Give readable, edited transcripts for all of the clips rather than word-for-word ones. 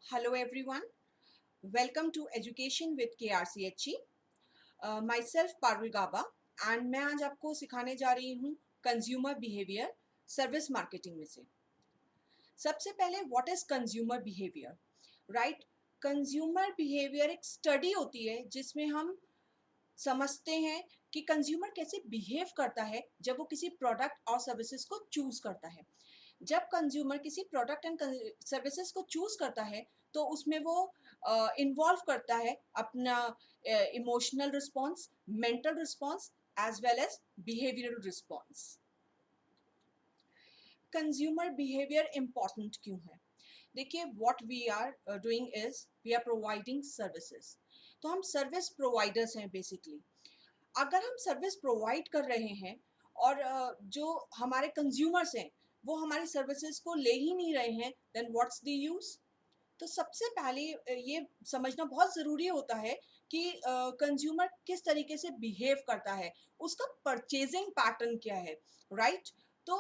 Hello everyone, welcome to Education with KRCHE. Myself Parul Gaba and मैं आज आपको सिखाने जा रही हूँ कंज्यूमर बिहेवियर सर्विस मार्केटिंग में से। सबसे पहले what is consumer behaviour, right? Consumer behaviour एक स्टडी होती है जिसमें हम समझते हैं कि कंज्यूमर कैसे बिहेव करता है जब वो किसी प्रोडक्ट और सर्विसेज को चूज करता है। जब कंज्यूमर किसी प्रोडक्ट एंड सर्विसेज को चूज करता है तो उसमें वो इन्वॉल्व करता है अपना emotional response, mental response as well as behavioural response. Consumer behaviour important क्यों है? देखिए, what we are doing is we are providing services. तो हम सर्विस प्रोवाइडर्स हैं बेसिकली। अगर हम सर्विस प्रोवाइड कर रहे हैं और जो हमारे कंज्यूमर्स हैं वो हमारी सर्विसेज को ले ही नहीं रहे हैं, देन व्हाट्स द यूज? तो सबसे पहले ये समझना बहुत ज़रूरी होता है कि कंज्यूमर किस तरीके से बिहेव करता है, उसका परचेजिंग पैटर्न क्या है, राइट? तो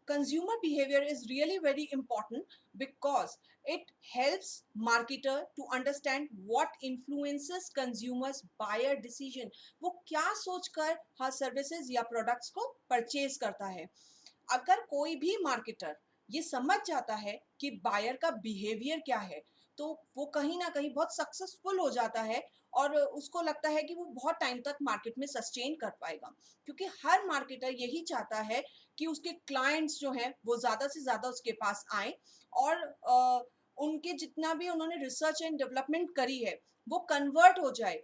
consumer behavior is really very important because it helps marketer to understand what influences consumers buyer decision। वो क्या सोचकर हर सर्विसेज या प्रोडक्ट्स को परचेज करता है। अगर कोई भी मार्केटर ये समझ जाता है कि बायर का बिहेवियर क्या है तो वो कहीं ना कहीं बहुत सक्सेसफुल हो जाता है और उसको लगता है कि वो बहुत टाइम तक मार्केट में सस्टेन कर पाएगा, क्योंकि हर मार्केटर यही चाहता है कि उसके क्लाइंट्स जो हैं वो ज़्यादा से ज़्यादा उसके पास आएँ और उनके जितना भी उन्होंने रिसर्च एंड डेवलपमेंट करी है वो कन्वर्ट हो जाए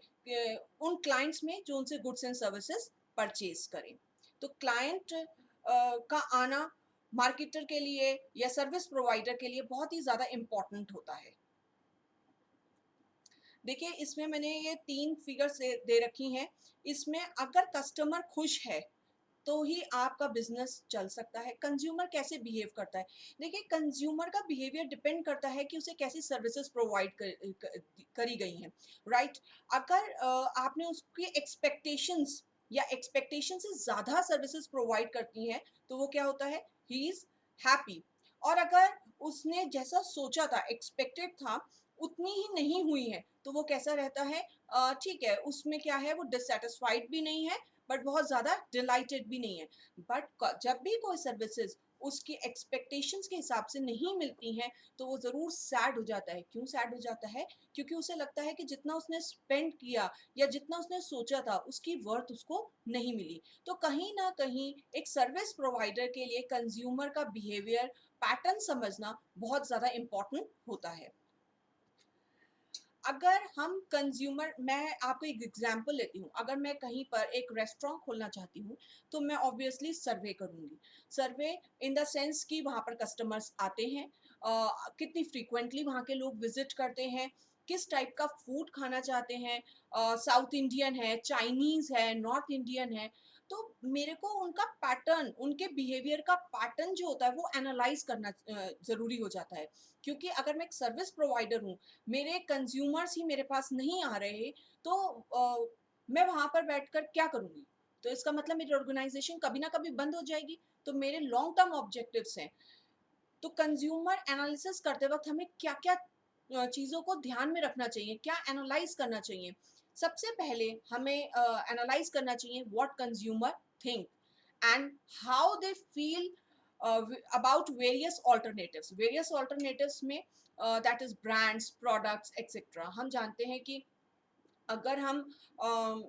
उन क्लाइंट्स में जो उनसे गुड्स एंड सर्विसेज परचेज करें। तो क्लाइंट का आना मार्केटर के लिए या सर्विस प्रोवाइडर के लिए बहुत ही ज़्यादा इम्पोर्टेंट होता है। देखिए, इसमें मैंने ये 3 फिगर्स दे रखी हैं। इसमें अगर कस्टमर खुश है तो ही आपका बिजनेस चल सकता है। कंज्यूमर कैसे बिहेव करता है? देखिए, कंज्यूमर का बिहेवियर डिपेंड करता है कि उसे कैसी सर्विसेज प्रोवाइड करी गई हैं, राइट? अगर आपने उसकी एक्सपेक्टेशंस या एक्सपेक्टेशन से ज़्यादा सर्विसेज प्रोवाइड करती हैं तो वो क्या होता है? He is happy. और अगर उसने जैसा सोचा था, एक्सपेक्टेड था, उतनी ही नहीं हुई है तो वो कैसा रहता है? ठीक है, उसमें क्या है, वो डिससेटिस्फाइड भी नहीं है बट बहुत ज़्यादा डिलाइटेड भी नहीं है। बट जब भी कोई सर्विसेज उसकी एक्सपेक्टेशंस के हिसाब से नहीं मिलती हैं तो वो ज़रूर सैड हो जाता है। क्यों सैड हो जाता है? क्योंकि उसे लगता है कि जितना उसने स्पेंड किया या जितना उसने सोचा था उसकी वर्थ उसको नहीं मिली। तो कहीं ना कहीं एक सर्विस प्रोवाइडर के लिए कंज्यूमर का बिहेवियर पैटर्न समझना बहुत ज़्यादा इम्पॉर्टेंट होता है। अगर हम कंज्यूमर, मैं आपको एक एग्जांपल लेती हूँ। अगर मैं कहीं पर एक रेस्टोरेंट खोलना चाहती हूँ तो मैं ऑब्वियसली सर्वे करूँगी। सर्वे इन द सेंस कि वहाँ पर कस्टमर्स आते हैं, कितनी फ्रीक्वेंटली वहाँ के लोग विजिट करते हैं, किस टाइप का फूड खाना चाहते हैं, साउथ इंडियन है, चाइनीज़ है, नॉर्थ इंडियन है। तो मेरे को उनका पैटर्न, उनके बिहेवियर का पैटर्न जो होता है वो एनालाइज करना ज़रूरी हो जाता है। क्योंकि अगर मैं एक सर्विस प्रोवाइडर हूँ, मेरे कंज्यूमर्स ही मेरे पास नहीं आ रहे तो मैं वहाँ पर बैठकर क्या करूँगी? तो इसका मतलब मेरी ऑर्गेनाइज़ेशन कभी ना कभी बंद हो जाएगी। तो मेरे लॉन्ग टर्म ऑब्जेक्टिव्स हैं। तो कंज्यूमर एनालिसिस करते वक़्त हमें क्या-क्या चीज़ों को ध्यान में रखना चाहिए, क्या एनालाइज़ करना चाहिए? सबसे पहले हमें एनालाइज़ करना चाहिए what consumer think and how they feel about various alternatives. Various alternatives में that is brands, products etcetera. हम जानते हैं कि अगर हम अ,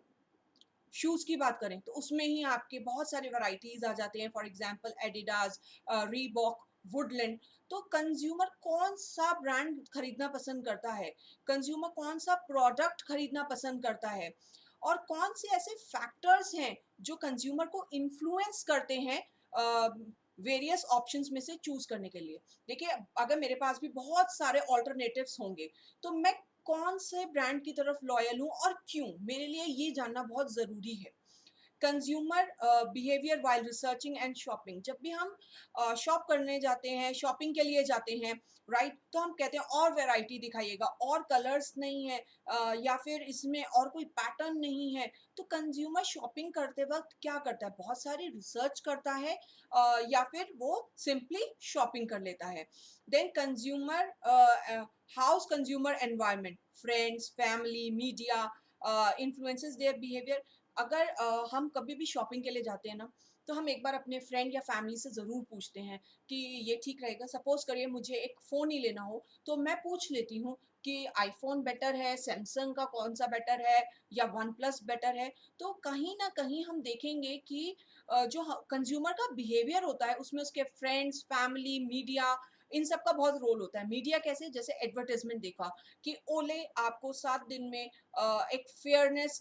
शूज़ की बात करें तो उसमें ही आपके बहुत सारे वैराइटीज़ आ जाते हैं। For example Adidas, Reebok, Woodland. तो कंज्यूमर कौन-सा ब्रांड खरीदना पसंद करता है? कंज्यूमर कौन-सा प्रोडक्ट खरीदना पसंद करता है? और कौन से ऐसे फैक्टर्स हैं जो कंज्यूमर को इन्फ्लुएंस करते हैं वेरियस ऑप्शंस में से चूज़ करने के लिए? देखिए, अगर मेरे पास भी बहुत सारे अल्टरनेटिव्स होंगे तो मैं कौन से ब्रांड की तरफ लॉयल हूँ और क्यों? मेरे लिए ये जानना बहुत ज़रूरी है। Consumer behaviour while researching and shopping. जब भी हम शॉप करने जाते हैं, शॉपिंग के लिए जाते हैं, राइट, तो हम कहते हैं और वैरायटी दिखाइएगा, और कलर्स नहीं है, या फिर इसमें और कोई पैटर्न नहीं है। तो कंज्यूमर शॉपिंग करते वक्त क्या करता है, बहुत सारी रिसर्च करता है, या फिर वो सिंपली शॉपिंग कर लेता है। Then consumer house consumer environment, friends, family, media influences their behaviour. अगर हम कभी भी शॉपिंग के लिए जाते हैं ना, तो हम एक बार अपने फ्रेंड या फैमिली से ज़रूर पूछते हैं कि ये ठीक रहेगा। सपोज़ करिए मुझे एक फ़ोन ही लेना हो, तो मैं पूछ लेती हूँ कि आईफ़ोन बेटर है, सैमसंग का कौन-सा बेटर है, या वन प्लस बेटर है। तो कहीं न कहीं हम देखेंगे कि जो ह कंज़्यूमर का बिहेवियर होता है, उसमें उसके फ्रेंड्स, फैमिली, मीडिया, इन सब का बहुत रोल होता है। मीडिया कैसे? जैसे एडवर्टाइज़मेंट देखा कि ओले आपको 7 दिन में एक फेयरनेस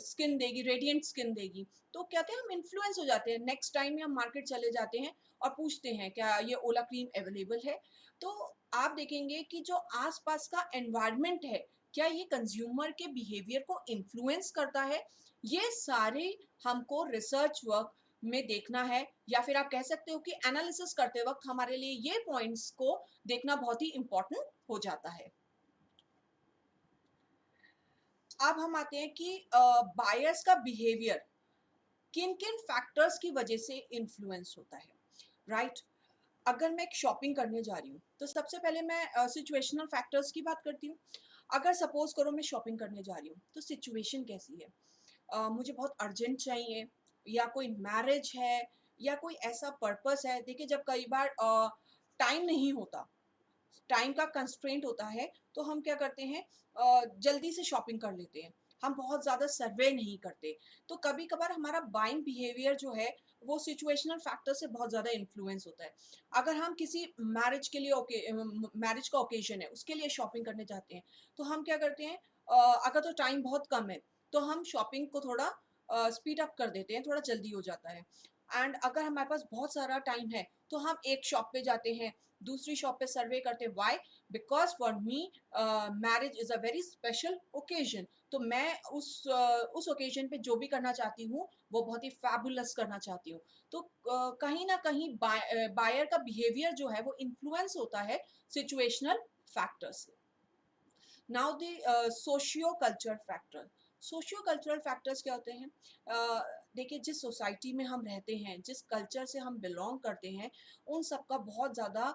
स्किन देगी, रेडिएंट स्किन देगी। तो कहते हैं हम इन्फ्लुएंस हो जाते हैं, नेक्स्ट टाइम में हम मार्केट चले जाते हैं और पूछते हैं क्या ये ओला क्रीम अवेलेबल है। तो आप देखेंगे कि जो आसपास का एनवायरनमेंट है, क्या ये कंज्यूमर के बिहेवियर को इन्फ्लुएंस करता है। ये सारे हमको रिसर्च वर्क में देखना है, या फिर आप कह सकते हो कि एनालिसिस करते वक्त हमारे लिए ये पॉइंट्स को देखना बहुत ही इंपॉर्टेंट हो जाता है। अब हम आते हैं कि बायर्स का बिहेवियर किन-किन फैक्टर्स की वजह से इन्फ्लुएंस होता है, राइट? अगर मैं एक शॉपिंग करने जा रही हूँ, तो सबसे पहले मैं सिचुएशनल फैक्टर्स की बात करती हूँ। अगर सपोज़ करो मैं शॉपिंग करने जा रही हूँ, तो सिचुएशन कैसी है? मुझे बहुत अर्जेंट चाहिए, या कोई मैरिज है, या कोई ऐसा पर्पस है। देखिए, जब कई बार टाइम नहीं होता, टाइम का कंस्ट्रेंट होता है, तो हम क्या करते हैं, जल्दी से शॉपिंग कर लेते हैं। हम बहुत ज़्यादा सर्वे नहीं करते। तो कभी-कभार हमारा बाइंग बिहेवियर जो है, वो सिचुएशनल फैक्टर से बहुत ज़्यादा इन्फ्लुएंस होता है। अगर हम किसी मैरिज के लिए मैरिज का ओकेज़न है, उसके लिए शॉपिंग करने जाते हैं, तो हम क्या करते हैं, अगर तो टाइम बहुत कम है, तो हम शॉपिंग को थोड़ा स्पीड अप कर देते हैं, थोड़ा जल्दी हो जाता है। एंड अगर हमारे पास बहुत सारा टाइम है, तो हम एक शॉप पे जाते हैं, दूसरी शॉप पे सर्वे करते हैं। Why? Because for me marriage is a very special occasion. तो मैं उस ओकेज़न पे जो भी करना चाहती हूँ, वो बहुत ही फैबुलस करना चाहती हूँ। तो कहीं न कहीं बायर का बिहेवियर जो है, वो इन्फ्लुएंस होता है सिचुएशनल फैक्टर से। Now the socio cultural factor. Socio cultural factors क्या होते हैं? देखिए, जिस सोसाइटी में हम रहते हैं, जिस कल्चर से हम बिलोंग करते हैं, उन सब का बहुत ज़्यादा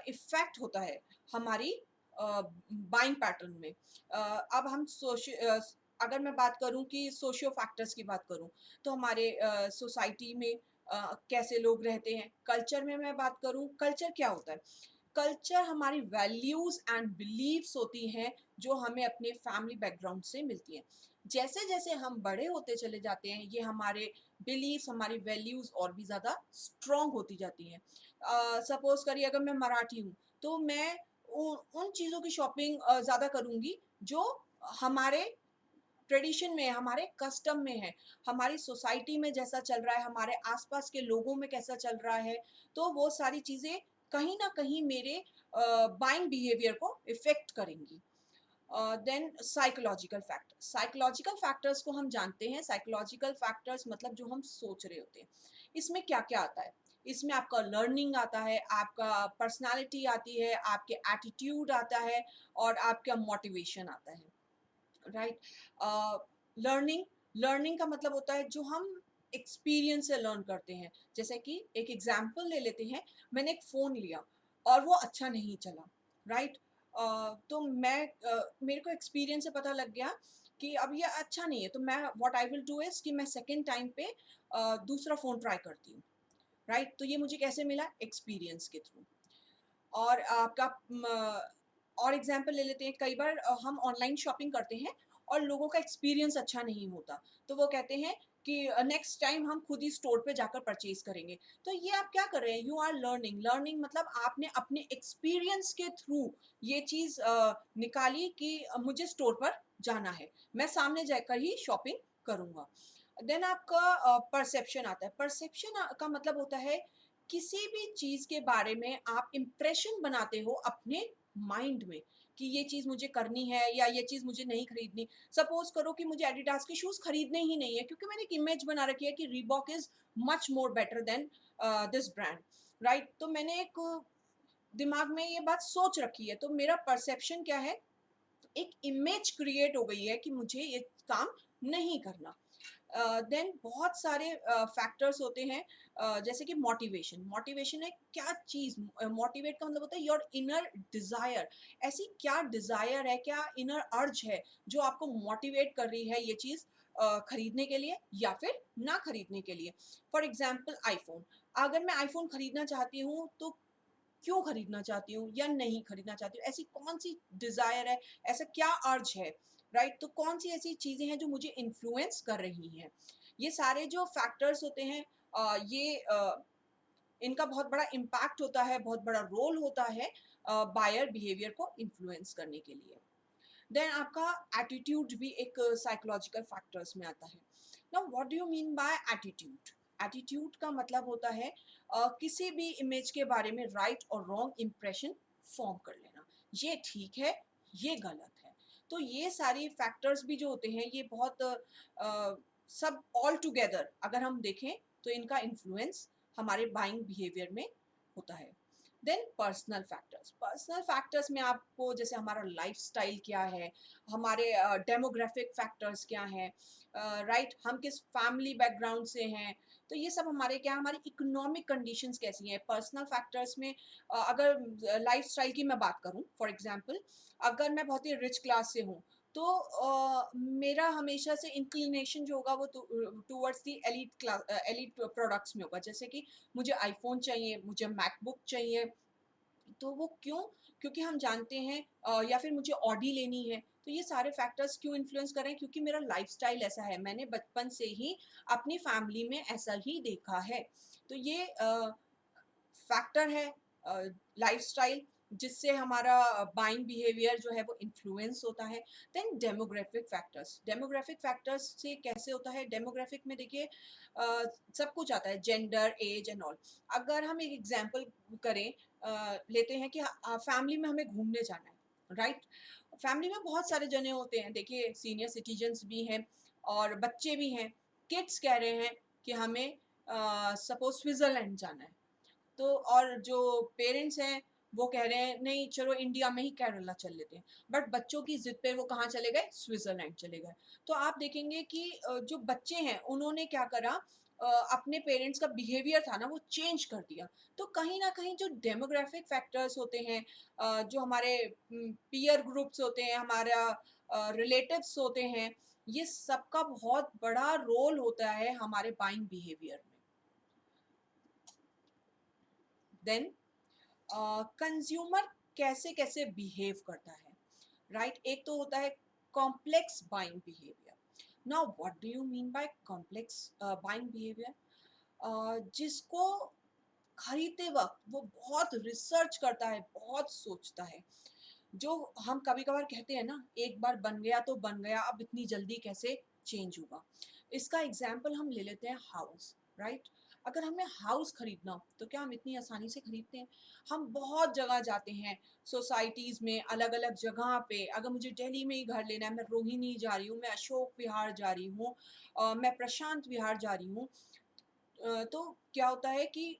इफ़ेक्ट होता है हमारी बाइंग पैटर्न में। अब हम अगर मैं बात करूँ कि सोशियो फैक्टर्स की बात करूँ, तो हमारे सोसाइटी में कैसे लोग रहते हैं। कल्चर में मैं बात करूँ, कल्चर क्या होता है? कल्चर हमारी वैल्यूज़ एंड बिलीव्स होती हैं, जो हमें अपने फैमिली बैकग्राउंड से मिलती हैं। जैसे-जैसे हम बड़े होते चले जाते हैं, ये हमारे बिलीव्स, हमारी वैल्यूज़ और भी ज़्यादा स्ट्रॉन्ग होती जाती हैं। सपोज़ करिए अगर मैं मराठी हूँ, तो मैं उ उन चीज़ों की शॉपिंग ज़्यादा करूँगी, जो हमारे ट्रेडिशन में है, हमारे कस्टम में है, हमारी सोसाइटी में जैसा चल रहा है, हमारे आस-पास के लोगों में कैसा चल रहा है, तो वो सारी चीज़ें कहीं न कहीं मेरे बाइंग बिहेवियर को इफ़ेक्ट करेंगी। Then psychological factors. Psychological factors को हम जानते हैं, साइकोलॉजिकल फैक्टर्स मतलब जो हम सोच रहे होते हैं। इसमें क्या-क्या आता है? इसमें आपका लर्निंग आता है, आपका पर्सनैलिटी आती है, आपके एटीट्यूड आता है, और आपका मोटिवेशन आता है। राइट। लर्निंग लर्निंग का मतलब होता है जो हम एक्सपीरियंस से लर्न करते हैं। जैसे कि एक एग्जांपल ले लेते हैं, मैंने एक फ़ोन लिया और वो अच्छा नहीं चला, राइट। तो मेरे को एक्सपीरियंस से पता लग गया कि अब ये अच्छा नहीं है, तो मैं what I will do is कि मैं सेकंड टाइम पे दूसरा फ़ोन ट्राई करती हूँ, राइट। तो ये मुझे कैसे मिला? एक्सपीरियंस के थ्रू। और आपका और एग्जांपल ले लेते हैं, कई बार हम ऑनलाइन शॉपिंग करते हैं और लोगों का एक्सपीरियंस अच्छा नहीं होता, तो वो कहते हैं कि नेक्स्ट टाइम हम खुद ही स्टोर पे जाकर परचेज करेंगे। तो ये आप क्या कर रहे हैं? You are learning. लर्निंग मतलब आपने अपने एक्सपीरियंस के थ्रू ये चीज़ निकाली कि मुझे स्टोर पर जाना है, मैं सामने जाकर ही शॉपिंग करूँगा। देन आपका परसेप्शन आता है। परसेप्शन का मतलब होता है किसी भी चीज़ के बारे में आप इम्प्रेशन बनाते हो अपने माइंड में कि ये चीज़ मुझे करनी है या ये चीज़ मुझे नहीं खरीदनी। सपोज़ करो कि मुझे एडिडास के शूज़ खरीदने ही नहीं है क्योंकि मैंने एक इमेज बना रखी है कि Reebok is much more better than this brand, right? तो मैंने एक दिमाग में ये बात सोच रखी है, तो मेरा परसेप्शन क्या है, एक इमेज क्रिएट हो गई है कि मुझे ये काम नहीं करना। देन बहुत सारे फैक्टर्स होते हैं, जैसे कि मोटिवेशन। मोटिवेशन है क्या चीज़, मोटिवेट का मतलब होता है योर इनर डिज़ायर। ऐसी क्या डिज़ायर है, क्या इनर अर्ज है जो आपको मोटिवेट कर रही है ये चीज़ खरीदने के लिए या फिर ना खरीदने के लिए। फॉर एग्जाम्पल आईफोन, अगर मैं आईफोन खरीदना चाहती हूँ तो क्यों खरीदना चाहती हूँ या नहीं खरीदना चाहती हूँ, ऐसी कौन सी डिज़ायर है, ऐसा क्या अर्ज है, राइट? तो कौन सी ऐसी चीज़ें हैं जो मुझे इन्फ्लुएंस कर रही हैं। ये सारे जो फैक्टर्स होते हैं, इनका बहुत बड़ा इम्पैक्ट होता है, बहुत बड़ा रोल होता है बायर बिहेवियर को इन्फ्लुएंस करने के लिए। देन आपका एटीट्यूड भी एक साइकोलॉजिकल फैक्टर्स में आता है। Now what do you mean by attitude? Attitude का मतलब होता है किसी भी इमेज के बारे में राइट और रॉन्ग इंप्रेशन फॉर्म कर लेना, ये ठीक है, ये गलत है। तो ये सारी फैक्टर्स भी जो होते हैं ये बहुत सब ऑल टुगेदर अगर हम देखें तो इनका इन्फ्लुएंस हमारे बाइंग बिहेवियर में होता है। देन पर्सनल फैक्टर्स में आपको जैसे हमारा लाइफस्टाइल क्या है, हमारे डेमोग्राफिक फैक्टर्स क्या हैं, राइट, हम किस फैमिली बैकग्राउंड से हैं, तो ये सब हमारे क्या, हमारी इकोनॉमिक कंडीशंस कैसी हैं। पर्सनल फैक्टर्स में अगर लाइफस्टाइल की मैं बात करूं, फॉर एग्जांपल अगर मैं बहुत ही रिच क्लास से हूं तो मेरा हमेशा से इंक्लिनेशन जो होगा वो towards the elite class, elite products में होगा। जैसे कि मुझे आईफोन चाहिए, मुझे मैकबुक चाहिए, तो वो क्यों? क्योंकि हम जानते हैं या फिर मुझे ऑडी लेनी है। तो ये सारे फैक्टर्स क्यों इन्फ्लुएंस कर रहे हैं? क्योंकि मेरा लाइफस्टाइल ऐसा है, मैंने बचपन से ही अपनी फैमिली में ऐसा ही देखा है। तो ये फैक्टर है लाइफस्टाइल, जिससे हमारा बाइंग बिहेवियर जो है वो इन्फ्लुएंस होता है। देन डेमोग्राफिक फैक्टर्स से कैसे होता है? डेमोग्राफिक में देखिए सब कुछ आता है, जेंडर, एज एंड ऑल। अगर हम एक एग्जांपल करें, लेते हैं कि फैमिली में हमें घूमने जाना है, राइट? फैमिली में बहुत सारे जने होते हैं, देखिए सीनियर सिटीजन्स भी हैं और बच्चे भी हैं। किड्स कह रहे हैं कि हमें सपोज स्विट्जरलैंड जाना है, तो और जो पेरेंट्स हैं वो कह रहे हैं नहीं चलो इंडिया में ही केरला चल लेते हैं। बट बच्चों की जिद पे वो कहाँ चले गए? स्विट्जरलैंड चले गए। तो आप देखेंगे कि जो बच्चे हैं उन्होंने क्या करा, अपने पेरेंट्स का बिहेवियर था ना वो चेंज कर दिया। तो कहीं ना कहीं जो डेमोग्राफिक फैक्टर्स होते हैं, जो हमारे पीयर ग्रुप्स होते हैं, हमारा रिलेटिव्स होते हैं, ये सबका बहुत बड़ा रोल होता है हमारे बाइंग बिहेवियर में। देन कंज्यूमर कैसे कैसे बिहेव करता है, राइट? एक तो होता है complex buying behaviour. Now what do you mean by complex buying behaviour? जिसको खरीदते वक्त वो बहुत रिसर्च करता है, बहुत सोचता है। जो हम कभी कभार कहते हैं ना, एक बार बन गया तो बन गया, अब इतनी जल्दी कैसे चेंज होगा। इसका एग्जाम्पल हम ले लेते हैं हाउस, राइट? अगर हमें हाउस खरीदना हो तो क्या हम इतनी आसानी से खरीदते हैं? हम बहुत जगह जाते हैं, सोसाइटीज़ में, अलग अलग जगह पे। अगर मुझे दिल्ली में ही घर लेना है, मैं रोहिणी जा रही हूँ, मैं अशोक विहार जा रही हूँ, मैं प्रशांत विहार जा रही हूँ, तो क्या होता है कि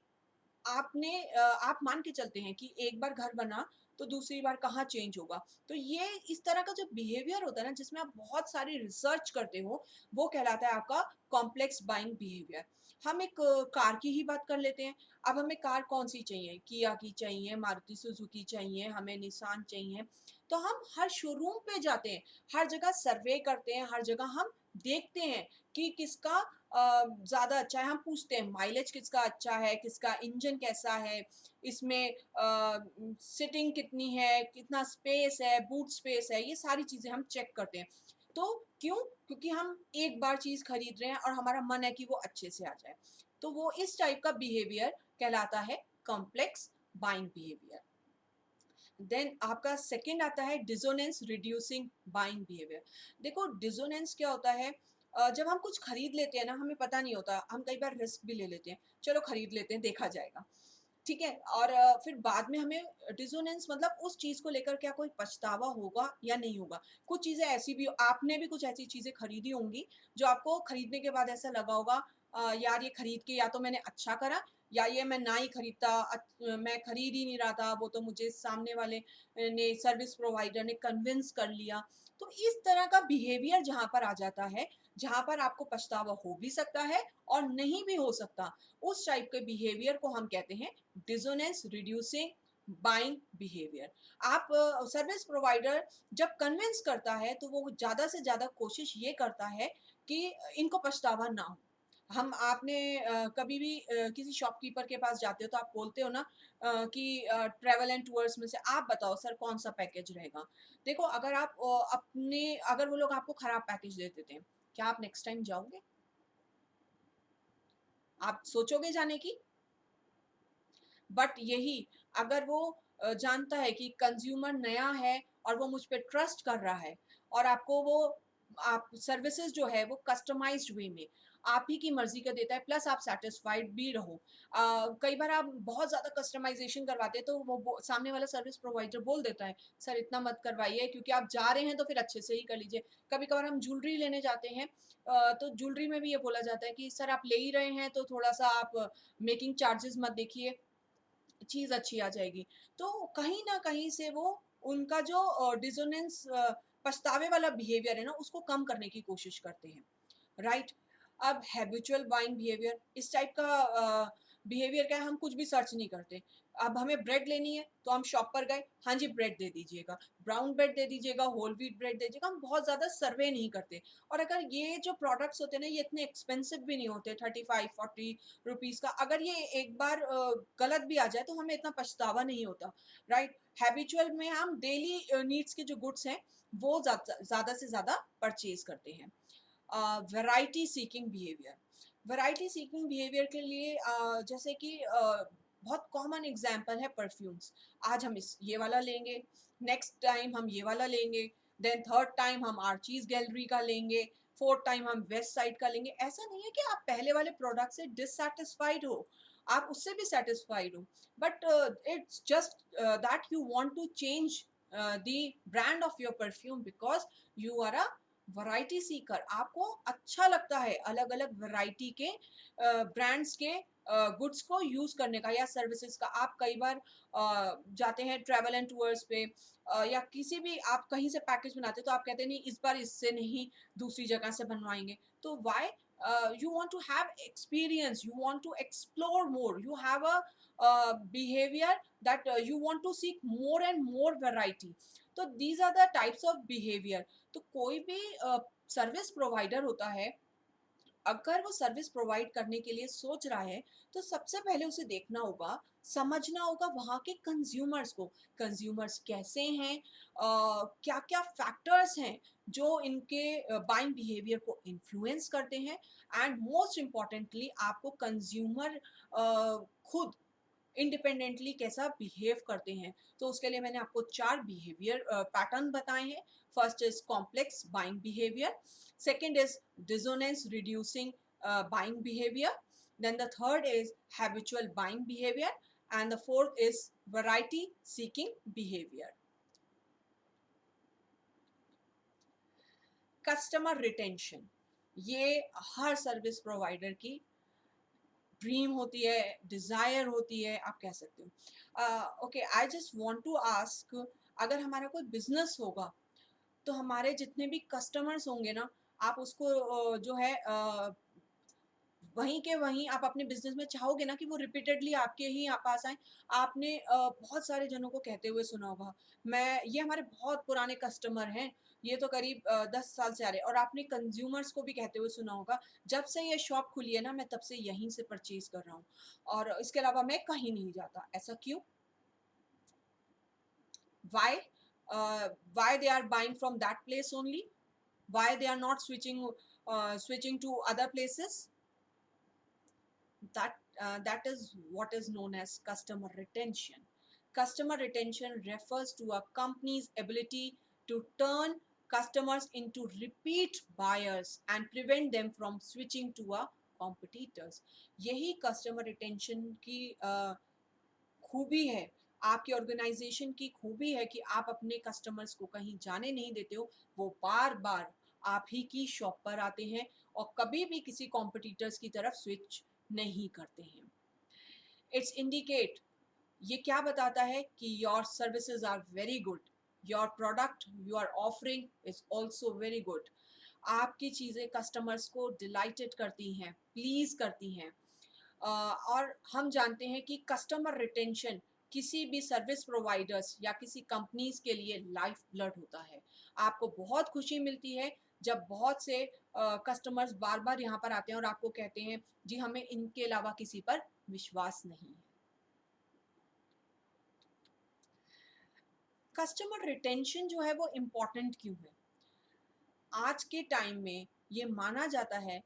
आप मान के चलते हैं कि एक बार घर बना तो दूसरी बार कहाँ चेंज होगा। तो ये इस तरह का जो बिहेवियर होता है ना, जिसमें आप बहुत सारी रिसर्च करते हो, वो कहलाता है आपका कॉम्प्लेक्स बाइंग बिहेवियर। हम एक कार की ही बात कर लेते हैं। अब हमें कार कौन सी चाहिए? किया की चाहिए, मारुति सुजुकी चाहिए, हमें निसान चाहिए। तो हम हर शोरूम पे जाते हैं, हर जगह सर्वे करते हैं, हर जगह हम देखते हैं कि किसका ज़्यादा अच्छा है। हम पूछते हैं माइलेज किसका अच्छा है, किसका इंजन कैसा है, इसमें सिटिंग कितनी है, कितना स्पेस है, बूट स्पेस है, ये सारी चीज़ें हम चेक करते हैं। तो क्यों? क्योंकि हम एक बार चीज़ खरीद रहे हैं और हमारा मन है कि वो अच्छे से आ जाए। तो वो इस टाइप का बिहेवियर कहलाता है कॉम्प्लेक्स बाइंग बिहेवियर। देन आपका सेकंड आता है डिसोनेंस रिड्यूसिंग बाइंग बिहेवियर। देखो डिसोनेंस क्या होता है? जब हम कुछ खरीद लेते हैं ना, हमें पता नहीं होता, हम कई बार रिस्क भी ले लेते हैं, चलो खरीद लेते हैं देखा जाएगा। ठीक है? और फिर बाद में हमें डिसोनेंस मतलब उस चीज़ को लेकर क्या कोई पछतावा होगा या नहीं होगा? कुछ चीज़ें ऐसी भी आपने भी कुछ ऐसी चीज़ें खरीदी होंगी, जो आपको खरीदने के बाद ऐसा लगा होगा यार ये खरीद के या तो मैंने अच्छा करा या ये मैं ना ही खरीदता मैं खरीद ही नहीं रहा था, वो तो मुझे सामने वाले ने सर्विस प्रोवाइडर ने कन्विंस कर लिया। तो इस तरह का बिहेवियर जहाँ पर आ जाता है, जहाँ पर आपको पछतावा हो भी सकता है और नहीं भी हो सकता, उस टाइप के बिहेवियर को हम कहते हैं डिसोनेंस रिड्यूसिंग बाइंग बिहेवियर। आप सर्विस प्रोवाइडर जब कन्विंस करता है तो वो ज़्यादा से ज़्यादा कोशिश ये करता है कि इनको पछतावा ना हो। हम आपने कभी भी किसी शॉपकीपर के पास जाते हो तो आप बोलते हो ना कि ट्रैवल एंड टूर्स में से आप बताओ सर कौन सा पैकेज रहेगा। देखो अगर आप अपने अगर वो लोग आपको खराब पैकेज दे देते हैं, क्या आप नेक्स्ट टाइम जाओगे? आप सोचोगे जाने की? बट यही अगर वो जानता है कि कंज्यूमर नया है और वो मुझ पे ट्रस्ट कर रहा है और आपको वो आप सर्विसेज जो है वो कस्टमाइज्ड वे में आप ही की मर्जी का देता है प्लस आप सेटिस्फाइड भी रहो। कई बार आप बहुत ज़्यादा कस्टमाइजेशन करवाते हैं तो सामने वाला सर्विस प्रोवाइडर बोल देता है सर इतना मत करवाइए क्योंकि आप जा रहे हैं तो फिर अच्छे से ही कर लीजिए। कभी कभार हम ज्वेलरी लेने जाते हैं तो ज्वेलरी में भी ये बोला जाता है कि सर आप ले ही रहे हैं तो थोड़ा सा आप मेकिंग चार्जेस मत देखिए, चीज़ अच्छी आ जाएगी। तो कहीं न कहीं से वो उनका जो डिसोनेंस पछतावे वाला बिहेवियर है ना, उसको कम करने की कोशिश करते हैं, राइट? अब हैबिचुअल बाइंग बिहेवियर इस टाइप का बिहेवियर क्या है, हम कुछ भी सर्च नहीं करते। अब हमें ब्रेड लेनी है, तो हम शॉप पर गए, हाँ जी, ब्रेड दे दीजिएगा, ब्राउन ब्रेड दे दीजिएगा, होल व्हीट ब्रेड दे दीजिएगा, हम बहुत ज़्यादा सर्वे नहीं करते। और अगर ये जो प्रोडक्ट्स होते हैं ना, ये इतने एक्सपेंसिव भी नहीं होते, 35-40 रुपीज़ का। अगर ये एक बार गलत भी आ जाए, तो हमें इतना पछतावा नहीं होता, राइट? हैबिचुअल में हम डेली नीड्स के जो गुड्स हैं, वो ज़्यादा से ज़्यादा परचेज़ करते हैं। Variety seeking behaviour. Variety seeking behaviour के लिए जैसे कि बहुत कॉमन एग्जांपल है परफ्यूम्स। आज हम इस ये वाला लेंगे, नेक्स्ट टाइम हम ये वाला लेंगे, देन थर्ड टाइम हम आर्चीज गैलरी का लेंगे, फोर्थ टाइम हम वेस्ट साइड का लेंगे। ऐसा नहीं है कि आप पहले वाले प्रोडक्ट से डिससेटिस्फाइड हो, आप उससे भी सेटिस्फाइड हो, but it's just that you want to change the brand of your perfume because you are a variety seeker. आपको अच्छा लगता है अलग अलग वैरायटी के ब्रांड्स के गुड्स को यूज करने का या सर्विसेज का। आप कई बार जाते हैं ट्रैवल एंड टूर्स पे या किसी भी आप कहीं से पैकेज बनाते हैं तो आप कहते हैं नहीं इस बार इससे नहीं दूसरी जगह से बनवाएंगे। तो Y you want to have experience, you want to explore more, you have a behavior that you want to seek more and more variety. तो these are the types of behavior। तो कोई भी सर्विस प्रोवाइडर होता है, अगर वो service provide करने के लिए सोच रहा है तो सबसे पहले उसे देखना होगा, समझना होगा वहाँ के कंज्यूमर्स को। कंज्यूमर्स कैसे हैं, क्या क्या फैक्टर्स हैं जो इनके बाइंग बिहेवियर को इन्फ्लुएंस करते हैं। एंड मोस्ट इम्पॉर्टेंटली आपको कंज्यूमर खुद इंडिपेंडेंटली कैसा बिहेव करते हैं। तो उसके लिए मैंने आपको 4 बिहेवियर पैटर्न बताए हैं। First is complex buying behaviour, second is dissonance reducing buying behaviour, then the third is habitual buying behavior, and the fourth is variety seeking behavior। Customer retention, ये हर सर्विस प्रोवाइडर की dream होती है, desire होती है, आप कह सकते हो। Okay, I just want to ask, अगर हमारा कोई बिजनेस होगा तो हमारे जितने भी कस्टमर्स होंगे ना, आप उसको जो है वहीं के वहीं आप अपने बिजनेस में चाहोगे ना कि वो रिपीटेडली आपके ही पास आए। आपने बहुत सारे जनों को कहते हुए सुना होगा, मैं ये हमारे बहुत पुराने कस्टमर हैं, ये तो करीब 10 साल से आ रहे हैं। और आपने कंज्यूमर्स को भी कहते हुए सुना होगा, जब से ये शॉप खुली है ना मैं तब से यहीं से परचेज कर रहा हूँ और इसके अलावा मैं कहीं नहीं जाता। ऐसा क्यों? Why? Why they are buying from that place only? why they are not switching to other places? That is what is known as customer retention. Customer retention refers to a company's ability to turn customers into repeat buyers and prevent them from switching to a competitors। यही customer retention की खूबी है, आपकी organisation की खूबी है कि आप अपने कस्टमर्स को कहीं जाने नहीं देते हो, वो बार-बार आप ही की शॉप पर आते हैं और कभी भी किसी कॉम्पिटिटर्स की तरफ स्विच नहीं करते हैं। इट्स इंडिकेट, ये क्या बताता है कि your services are very good, your product you are offering is also very good. आपकी चीज़ें कस्टमर्स को डिलाइटेड करती हैं, प्लीज करती हैं। और हम जानते हैं कि कस्टमर रिटेंशन किसी भी सर्विस प्रोवाइडर्स या किसी कंपनीज के लिए लाइफ ब्लड होता है। आपको बहुत खुशी मिलती है जब बहुत से कस्टमर्स बार बार यहाँ पर आते हैं और आपको कहते हैं जी हमें इनके अलावा किसी पर विश्वास नहीं है। कस्टमर रिटेंशन जो है वो इम्पॉर्टेंट क्यों है? आज के टाइम में ये माना जाता है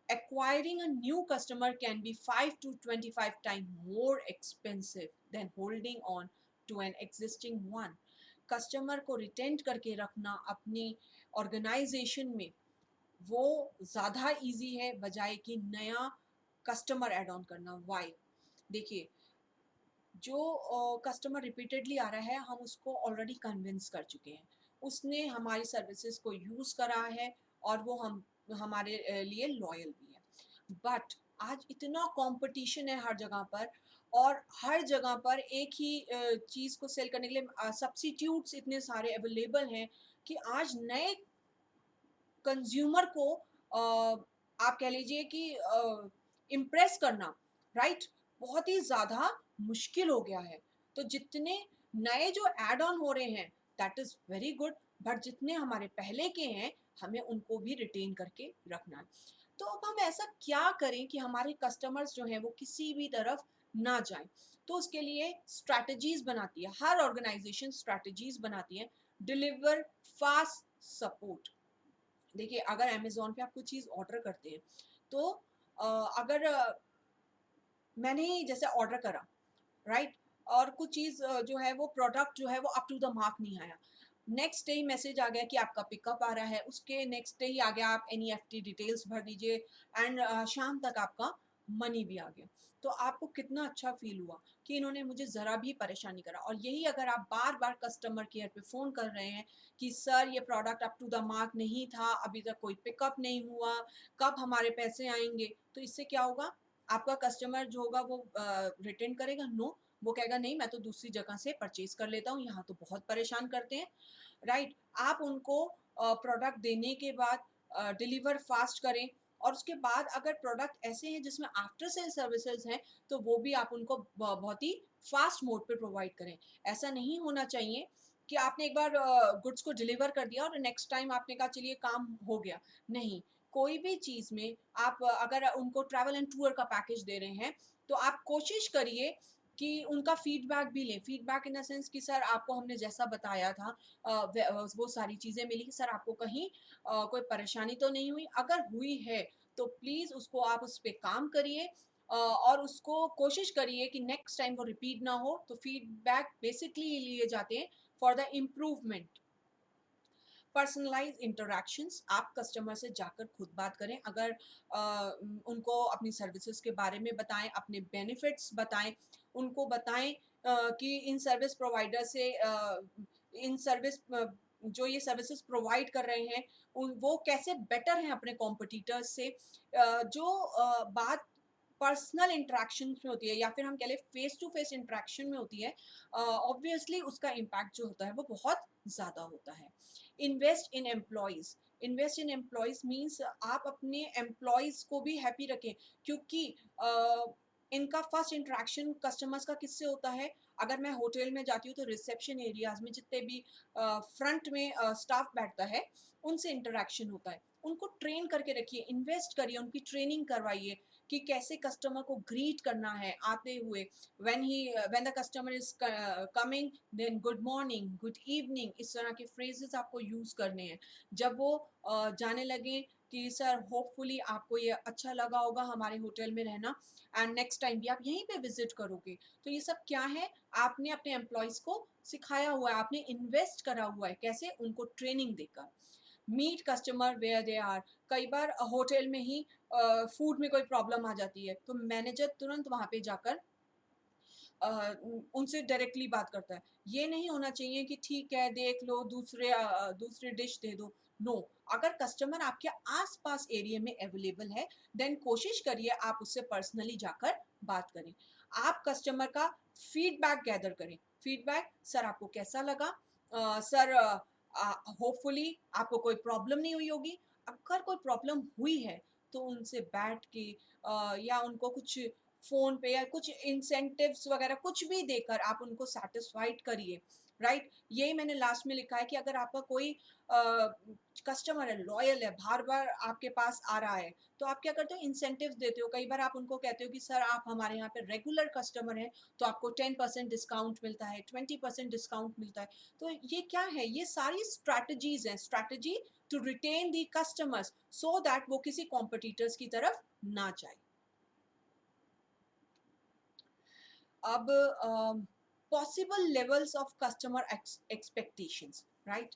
acquiring a new customer can be 5 to 25 times more expensive than holding on to an existing one. Customer को रिटेंट करके रखना अपनी ऑर्गेनाइजेशन में वो ज़्यादा इजी है बजाय कि नया कस्टमर ऐड ऑन करना। वाई? देखिए, जो कस्टमर रिपीटेडली आ रहा है हम उसको ऑलरेडी कन्विंस कर चुके हैं, उसने हमारी सर्विसेज को यूज़ करा है और वो हमारे लिए लॉयल भी है। बट आज इतना कंपटीशन है हर जगह पर, और हर जगह पर एक ही चीज़ को सेल करने के लिए सब्स्टिट्यूट्स इतने सारे अवेलेबल हैं कि आज नए कंज्यूमर को आप कह लीजिए कि इम्प्रेस करना, राइट, बहुत ही ज़्यादा मुश्किल हो गया है। तो जितने नए जो ऐड ऑन हो रहे हैं that is very good, but जितने हमारे पहले के हैं हमें उनको भी रिटेन करके रखना है। तो अब हम ऐसा क्या करें कि हमारे कस्टमर्स जो हैं वो किसी भी तरफ ना जाएं? तो उसके लिए स्ट्रैटेजीज बनाती है हर ऑर्गेनाइजेशन, स्ट्रैटेजीज बनाती है। Deliver fast support. देखिए, अगर अमेज़न पे आप कोई चीज़ ऑर्डर करते हैं तो अगर मैंने जैसे ऑर्डर करा, राइट, और कुछ चीज़ जो है वो प्रोडक्ट जो है वो अप टू द मार्क नहीं आया, नेक्स्ट डे ही मैसेज आ गया कि आपका पिकअप आ रहा है, उसके नेक्स्ट डे ही आ गया आप एनईएफटी डिटेल्स भर दीजिए एंड शाम तक आपका मनी भी आ गया। तो आपको कितना अच्छा फील हुआ कि इन्होंने मुझे ज़रा भी परेशान नहीं करा। और यही अगर आप बार बार कस्टमर केयर पे फ़ोन कर रहे हैं कि सर ये product up to the mark नहीं था, अभी तक कोई पिकअप नहीं हुआ, कब हमारे पैसे आएंगे, तो इससे क्या होगा? आपका कस्टमर जो होगा वो रिटर्न करेगा? नो, वो कहेगा नहीं मैं तो दूसरी जगह से परचेज कर लेता हूँ, यहाँ तो बहुत परेशान करते हैं, राइट। आप उनको प्रोडक्ट देने के बाद डिलीवर फास्ट करें, और उसके बाद अगर प्रोडक्ट ऐसे हैं जिसमें आफ्टर सेल सर्विसेज हैं तो वो भी आप उनको बहुत ही फास्ट मोड पे प्रोवाइड करें। ऐसा नहीं होना चाहिए कि आपने एक बार गुड्स को डिलीवर कर दिया और नेक्स्ट टाइम आपने कहा चलिए काम हो गया। नहीं, कोई भी चीज़ में आप अगर उनको ट्रैवल एंड टूर का पैकेज दे रहे हैं तो आप कोशिश करिए कि उनका फीडबैक भी लें। फीडबैक इन द सेंस कि सर आपको हमने जैसा बताया था वो सारी चीज़ें मिली, सर आपको कहीं कोई परेशानी तो नहीं हुई? अगर हुई है तो प्लीज़ उसको आप उस पे काम करिए और उसको कोशिश करिए कि नेक्स्ट टाइम वो रिपीट ना हो। तो फीडबैक बेसिकली लिए जाते हैं for the improvement. Personalise interactions, आप कस्टमर से जाकर खुद बात करें। अगर उनको अपनी सर्विसेज के बारे में बताएं, अपने बेनिफिट्स बताएं, उनको बताएं कि इन सर्विस प्रोवाइडर से इन सर्विस जो ये सर्विसेज प्रोवाइड कर रहे हैं वो कैसे बेटर हैं अपने कॉम्पिटिटर्स से। जो बात पर्सनल इंटरेक्शन में होती है या फिर हम कह लें फेस टू फेस इंटरेक्शन में होती है, ऑब्वियसली उसका इम्पैक्ट जो होता है वो बहुत ज़्यादा होता है। Invest in employees. Invest in employees means आप अपने एम्प्लॉयज़ को भी हैप्पी रखें, क्योंकि इनका फर्स्ट इंटरेक्शन कस्टमर्स का किससे होता है? अगर मैं होटल में जाती हूँ तो रिसेप्शन एरियाज़ में जितने भी फ्रंट में स्टाफ बैठता है उनसे इंटरेक्शन होता है। उनको ट्रेन करके रखिए, इन्वेस्ट करिए, उनकी ट्रेनिंग करवाइए कि कैसे कस्टमर को ग्रीट करना है आते हुए। When the customer is coming then good morning, good evening, इस तरह के फ्रेजेस आपको यूज करने हैं। जब वो जाने लगे कि सर होपफुली आपको ये अच्छा लगा होगा हमारे होटल में रहना एंड नेक्स्ट टाइम भी आप यहीं पे विजिट करोगे। तो ये सब क्या है? आपने अपने एम्प्लॉयज को सिखाया हुआ है, आपने इन्वेस्ट करा हुआ है, कैसे? उनको ट्रेनिंग देकर। Meet customer where they are. कई बार होटल में ही फूड में कोई प्रॉब्लम आ जाती है तो मैनेजर तुरंत वहाँ पे जाकर उनसे डायरेक्टली बात करता है। ये नहीं होना चाहिए कि ठीक है देख लो दूसरी डिश दे दो। नो, अगर कस्टमर आपके आस-पास एरिया में अवेलेबल है, देन कोशिश करिए आप उससे पर्सनली जाकर बात करें। आप कस्टमर का फीडबैक गैदर करें। फीडबैक, सर आपको कैसा लगा? सर होपफुली आपको कोई प्रॉब्लम नहीं हुई होगी। अगर कोई प्रॉब्लम हुई है तो उनसे बैठ के या उनको कुछ फ़ोन पे या कुछ इंसेंटिव्स वगैरह कुछ भी देकर आप उनको सैटिस्फाइड करिए, राइट? यही मैंने लास्ट में लिखा है कि अगर आपका कोई कस्टमर है, लॉयल है, बार-बार आपके पास आ रहा है, तो आप क्या करते हो इंसेंटिव्स देते हो। कई बार आप उनको कहते हो कि सर आप हमारे यहाँ पे रेगुलर कस्टमर हैं, तो आपको 10% डिस्काउंट मिलता है, 20% डिस्काउंट मिलता है। तो ये क्या है? ये सारी स्ट्रैटेजीज़ हैं, strategy to retain the customers so that वो किसी कॉम्पिटिटर्स की तरफ ना जाए। अब possible levels of customer expectations, right?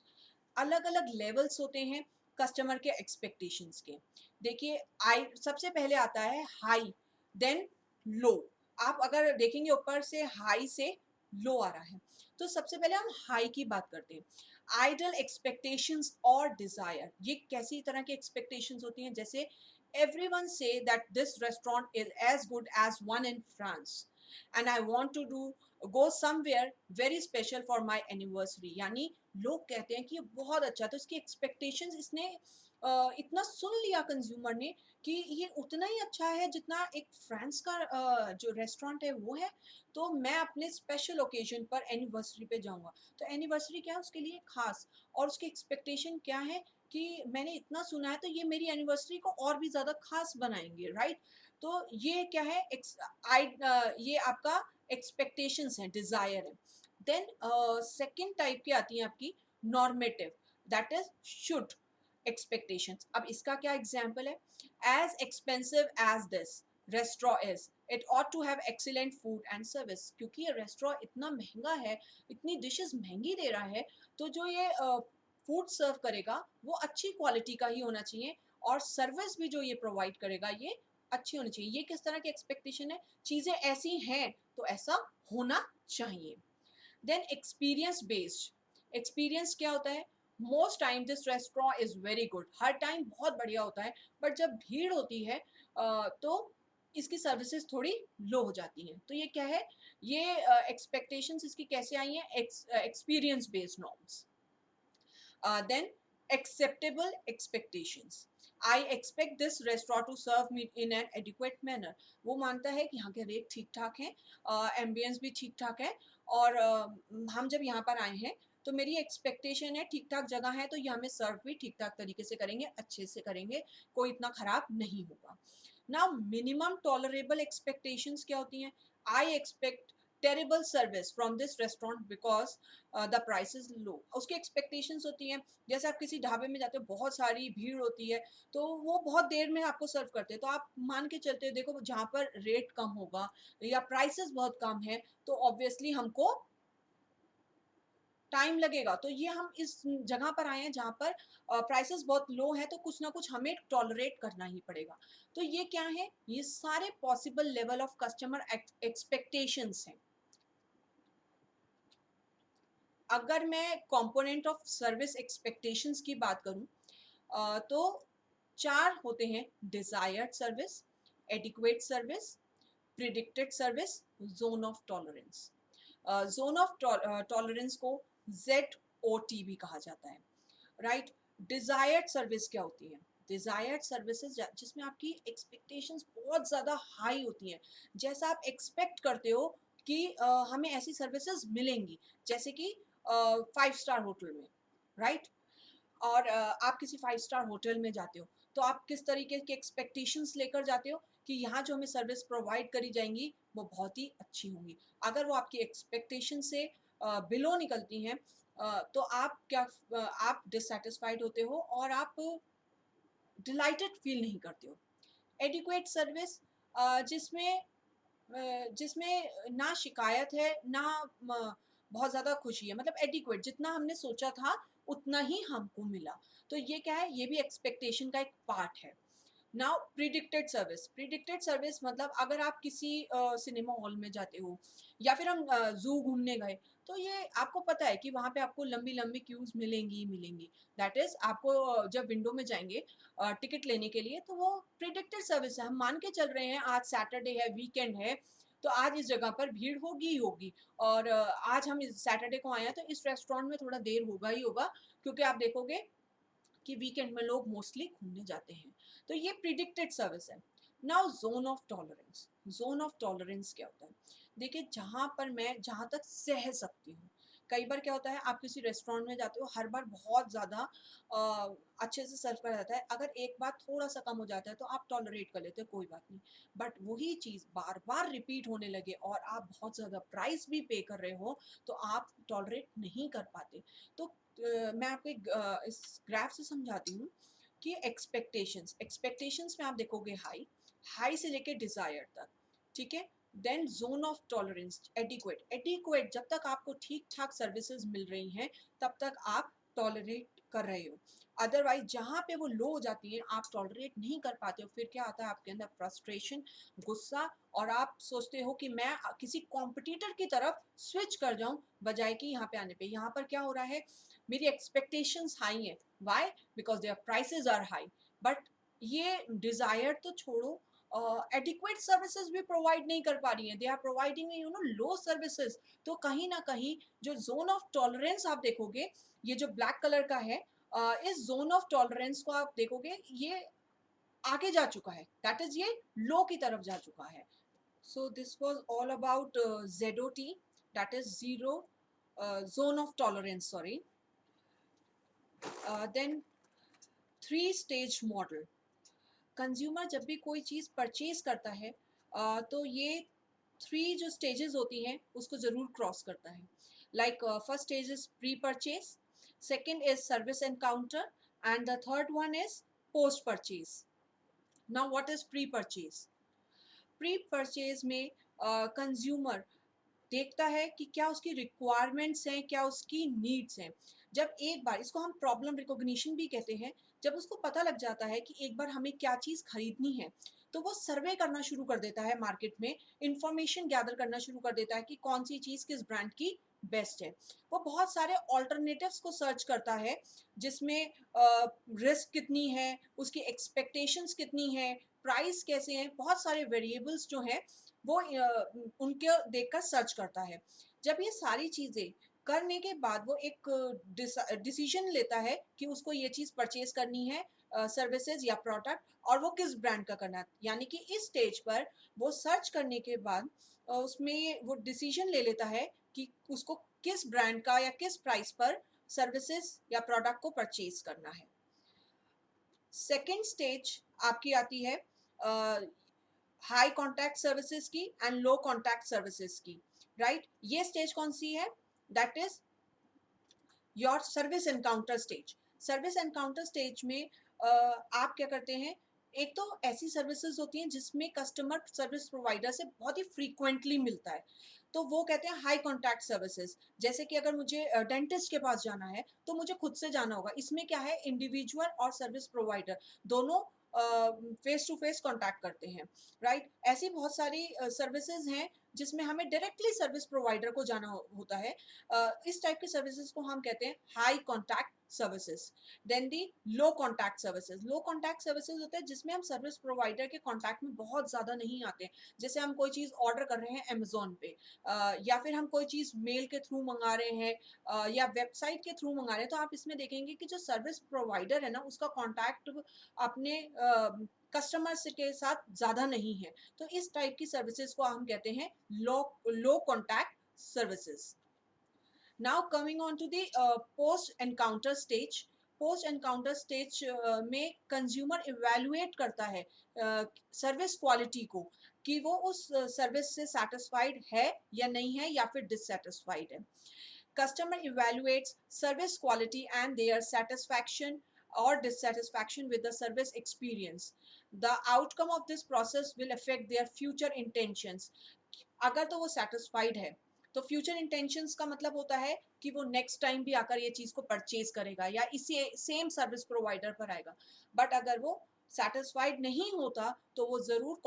अलग अलग लेवल्स होते हैं कस्टमर के एक्सपेक्टेशंस के। देखिए, आई सबसे पहले आता है हाई, देन लो। आप अगर देखेंगे ऊपर से हाई से लो आ रहा है, तो सबसे पहले हम हाई की बात करते हैं। आइडल एक्सपेक्टेशंस और डिजायर, ये कैसी तरह की एक्सपेक्टेशंस होती हैं? जैसे एवरीवन से that this restaurant is as good as one in France and I want to do go somewhere very special for my anniversary. यानी लोग कहते हैं कि ये बहुत अच्छा है, तो इसकी एक्सपेक्टेशंस इसने इतना सुन लिया कंज्यूमर ने कि ये उतना ही अच्छा है जितना एक फ्रांस का जो रेस्टोरेंट है वो है। तो मैं अपने स्पेशल ओकेजन पर एनिवर्सरी पे जाऊंगा। तो एनिवर्सरी क्या है उसके लिए खास, और उसकी एक्सपेक्टेशन क्या है कि मैंने इतना सुना है तो ये मेरी एनिवर्सरी को और भी ज़्यादा खास बनाएंगे, राइट? तो ये क्या है, ये आपका एक्सपेक्टेशंस हैं, डिज़ायर है। देन सेकंड टाइप की आती है आपकी normative, that is should expectations. अब इसका क्या एग्जांपल है? As expensive as this restaurant is, it ought to have excellent food and service. क्योंकि ये रेस्टोरेंट इतना महंगा है, इतनी डिशेस महंगी दे रहा है, तो जो ये फूड सर्व करेगा वो अच्छी क्वालिटी का ही होना चाहिए, और सर्विस भी जो ये प्रोवाइड करेगा ये अच्छी होनी चाहिए। ये किस तरह की एक्सपेक्टेशन है? चीज़ें ऐसी हैं तो ऐसा होना चाहिए। देन एक्सपीरियंस बेस्ड, एक्सपीरियंस क्या होता है? Most time this restaurant is very good, her time बहुत बढ़िया होता है, बट जब भीड़ होती है तो इसकी सर्विसेज थोड़ी लो हो जाती हैं। तो ये क्या है? ये एक्सपेक्टेशंस इसकी कैसे आई हैं? Experience based norms. Then acceptable expectations. I expect this restaurant to serve me in an adequate manner. वो मानता है कि यहाँ के रेट ठीक ठाक हैं, एम्बियंस भी ठीक ठाक है, और हम जब यहाँ पर आए हैं तो मेरी एक्सपेक्टेशन है ठीक ठाक जगह है तो ये हमें सर्व भी ठीक ठाक तरीके से करेंगे, अच्छे से करेंगे, कोई इतना खराब नहीं होगा। नाउ मिनिमम टॉलरेबल एक्सपेक्टेशंस क्या होती हैं? I expect terrible service from this restaurant because the price is low. उसकी एक्सपेक्टेशंस होती हैं, जैसे आप किसी ढाबे में जाते हो, बहुत सारी भीड़ होती है, तो वो बहुत देर में आपको सर्व करते हैं, तो आप मान के चलते हो देखो जहाँ पर रेट कम होगा या प्राइसेस बहुत कम है तो ऑब्वियसली हमको टाइम लगेगा। तो ये हम इस जगह पर आए हैं जहाँ पर प्राइसेस बहुत लो है, तो कुछ ना कुछ हमें टॉलरेट करना ही पड़ेगा। तो ये क्या है? ये सारे possible level of customer expectations हैं। अगर मैं कंपोनेंट ऑफ सर्विस एक्सपेक्टेशंस की बात करूं, तो चार होते हैं: desired service, adequate service, predicted service, zone of tolerance. Zone of tolerance को ZOT भी कहा जाता है, राइट? डिजायर्ड सर्विस क्या होती है? डिजायर्ड सर्विसेज जिसमें आपकी एक्सपेक्टेशंस बहुत ज़्यादा हाई होती हैं, जैसा आप एक्सपेक्ट करते हो कि हमें ऐसी सर्विसेज मिलेंगी, जैसे कि 5 स्टार होटल में, राइट? और आप किसी 5 स्टार होटल में जाते हो तो आप किस तरीके की एक्सपेक्टेशंस लेकर जाते हो कि यहाँ जो हमें सर्विस प्रोवाइड करी जाएंगी वो बहुत ही अच्छी होंगी। अगर वो आपकी एक्सपेक्टेशन से बिलो निकलती हैं, तो आप क्या आप डिससेटिस्फाइड होते हो और आप डिलाइटेड फील नहीं करते हो। एडिक्वेट सर्विस, जिसमें जिसमें ना शिकायत है ना बहुत ज़्यादा खुशी है, मतलब एडिक्वेट, जितना हमने सोचा था उतना ही हमको मिला। तो ये क्या है? ये भी एक्सपेक्टेशन का एक पार्ट है। नाउ प्रिडिक्टेड सर्विस मतलब अगर आप किसी सिनेमा हॉल में जाते हो या फिर हम जू घूमने गए, तो ये आपको पता है कि वहाँ पे आपको लंबी लंबी क्यूज मिलेंगी ही मिलेंगी। दैट इज आपको जब विंडो में जाएंगे टिकट लेने के लिए, तो वो प्रिडिक्टेड सर्विस है। हम मान के चल रहे हैं आज सैटरडे है, वीकेंड है, तो आज इस जगह पर भीड़ होगी ही होगी। और आज हम इस सैटरडे को आए हैं तो इस रेस्टोरेंट में थोड़ा देर होगा ही होगा, क्योंकि आप देखोगे कि वीकेंड में लोग मोस्टली घूमने जाते हैं। तो ये प्रिडिक्टेड सर्विस है। Now zone of tolerance, zone of tolerance क्या होता है? देखिए, जहाँ पर मैं जहाँ तक सह सकती हूँ। कई बार क्या होता है, आप किसी रेस्टोरेंट में जाते हो, हर बार बहुत ज़्यादा अच्छे से सर्व करा जाता है, अगर एक बार थोड़ा सा कम हो जाता है तो आप टॉलरेट कर लेते हो, कोई बात नहीं। बट वही चीज़ बार बार रिपीट होने लगे और आप बहुत ज़्यादा प्राइस भी पे कर रहे हो, तो आप टॉलरेट नहीं कर पाते। तो मैं आपको इस ग्राफ से समझाती हूँ कि एक्सपेक्टेशंस में आप देखोगे हाई, हाई से लेके डिजायर तक, ठीक है। Then zone of tolerance adequate, adequate जब तक आपको ठीक ठाक सर्विसेज मिल रही हैं तब तक आप टॉलरेट कर रहे हो। अदरवाइज जहाँ पे वो लो हो जाती है, आप टॉलरेट नहीं कर पाते हो, फिर क्या आता है आपके अंदर? फ्रस्ट्रेशन, गुस्सा, और आप सोचते हो कि मैं किसी कॉम्पिटिटर की तरफ स्विच कर जाऊं बजाय कि यहाँ पे आने पे। यहाँ पर क्या हो रहा है, मेरी एक्सपेक्टेशंस हाई है। Why? Because their prices are high. But ये डिजायर तो छोड़ो, एडिक्वेट सर्विसेज भी प्रोवाइड नहीं कर पा रही हैं, they are providing low services. तो कहीं ना कहीं जो जोन ऑफ टॉलरेंस आप देखोगे, ये जो ब्लैक कलर का है, इस जोन ऑफ टॉलरेंस को आप देखोगे, ये आगे जा चुका है, दैट इज ये लो की तरफ जा चुका है। So this was all about ZOT, that is zero zone of tolerance, sorry. Then three stage model. Consumer जब भी कोई चीज़ परचेज करता है, तो ये थ्री जो स्टेजेस होती हैं उसको ज़रूर क्रॉस करता है। Like first stage is pre purchase, second is service encounter, and the third one is post purchase. Now what is pre purchase? Pre purchase में कंज्यूमर देखता है कि क्या उसकी रिक्वायरमेंट्स हैं, क्या उसकी नीड्स हैं। जब एक बार, इसको हम प्रॉब्लम रिकॉग्निशन भी कहते हैं, जब उसको पता लग जाता है कि एक बार हमें क्या चीज़ खरीदनी है, तो वो सर्वे करना शुरू कर देता है, मार्केट में इंफॉर्मेशन गैदर करना शुरू कर देता है कि कौन सी चीज़ किस ब्रांड की बेस्ट है। वो बहुत सारे ऑल्टरनेटिव्स को सर्च करता है, जिसमें रिस्क कितनी है, उसकी एक्सपेक्टेशंस कितनी है, प्राइस कैसे हैं, बहुत सारे वेरिएबल्स जो हैं वो उनके देखकर सर्च करता है। जब ये सारी चीज़ें करने के बाद वो एक डिसीजन लेता है कि उसको ये चीज़ परचेज करनी है, सर्विसेज या प्रोडक्ट, और वो किस ब्रांड का करना है। यानी कि इस स्टेज पर वो सर्च करने के बाद उसमें वो डिसीजन ले लेता है कि उसको किस ब्रांड का या किस प्राइस पर सर्विसेज या प्रोडक्ट को परचेज करना है। सेकेंड स्टेज आपकी आती है हाई कॉन्टैक्ट सर्विसेज की एंड लो कॉन्टैक्ट सर्विसेज की, राइट। ये स्टेज कौन सी है? That is your service encounter stage. Service encounter stage में आप क्या करते हैं? एक तो ऐसी सर्विसेज होती हैं जिसमें कस्टमर सर्विस प्रोवाइडर से बहुत ही फ्रीक्वेंटली मिलता है, तो वो कहते हैं हाई कॉन्टैक्ट सर्विसेज। जैसे कि अगर मुझे डेंटिस्ट के पास जाना है तो मुझे खुद से जाना होगा, इसमें क्या है, इंडिविजुअल और सर्विस प्रोवाइडर दोनों फेस टू फेस कॉन्टैक्ट करते हैं, राइट। ऐसी बहुत सारी सर्विसेज हैं जिसमें हमें डायरेक्टली सर्विस प्रोवाइडर को जाना होता है। इस टाइप की सर्विसेज को हम कहते हैं हाई कॉन्टैक्ट सर्विसेज। देन दी लो कॉन्टैक्ट सर्विसेज। लो कॉन्टैक्ट सर्विसेज होते हैं जिसमें हम सर्विस प्रोवाइडर के कॉन्टैक्ट में बहुत ज़्यादा नहीं आते। जैसे हम कोई चीज़ ऑर्डर कर रहे हैं अमेजोन पे, या फिर हम कोई चीज़ मेल के थ्रू मंगा रहे हैं, या वेबसाइट के थ्रू मंगा रहे हैं, तो आप इसमें देखेंगे कि जो सर्विस प्रोवाइडर है ना, उसका कॉन्टैक्ट अपने कस्टमर्स के साथ ज़्यादा नहीं है। तो इस टाइप की सर्विसेज को हम कहते हैं low contact services. Now coming on to the post encounter stage. Post encounter stage में कंज्यूमर इवेल्युएट करता है सर्विस क्वालिटी को, कि वो उस सर्विस से सेटिस्फाइड है या नहीं है, या फिर डिससेटिस्फाइड है। Customer evaluates service quality and their satisfaction or dissatisfaction with the service experience. The outcome of this process will affect their future intentions. अगर तो वो satisfied है, तो फ्यूचर इंटेंशंस का मतलब होता है कि वो नेक्स्ट टाइम भी आकर ये चीज़ को परचेज करेगा या इसी सेम सर्विस प्रोवाइडर पर आएगा। बट अगर वो सेटिस्फाइड नहीं होता तो वो ज़रूर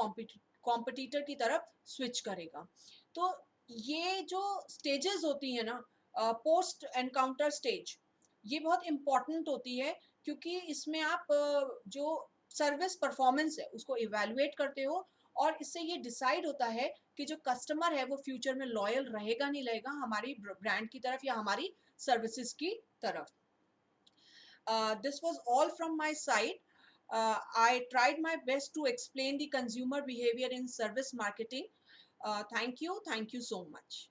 कॉम्पिटिटर की तरफ स्विच करेगा। तो ये जो स्टेजेस होती हैं ना, पोस्ट एनकाउंटर स्टेज, ये बहुत इम्पोर्टेंट होती है, क्योंकि इसमें आप जो सर्विस परफॉर्मेंस है उसको इवैल्यूएट करते हो, और इससे ये डिसाइड होता है कि जो कस्टमर है वो फ्यूचर में लॉयल रहेगा नहीं रहेगा हमारी ब्रांड की तरफ या हमारी सर्विसेज की तरफ। This was all from my side. I tried my best to explain the consumer behavior in service marketing. Thank you so much.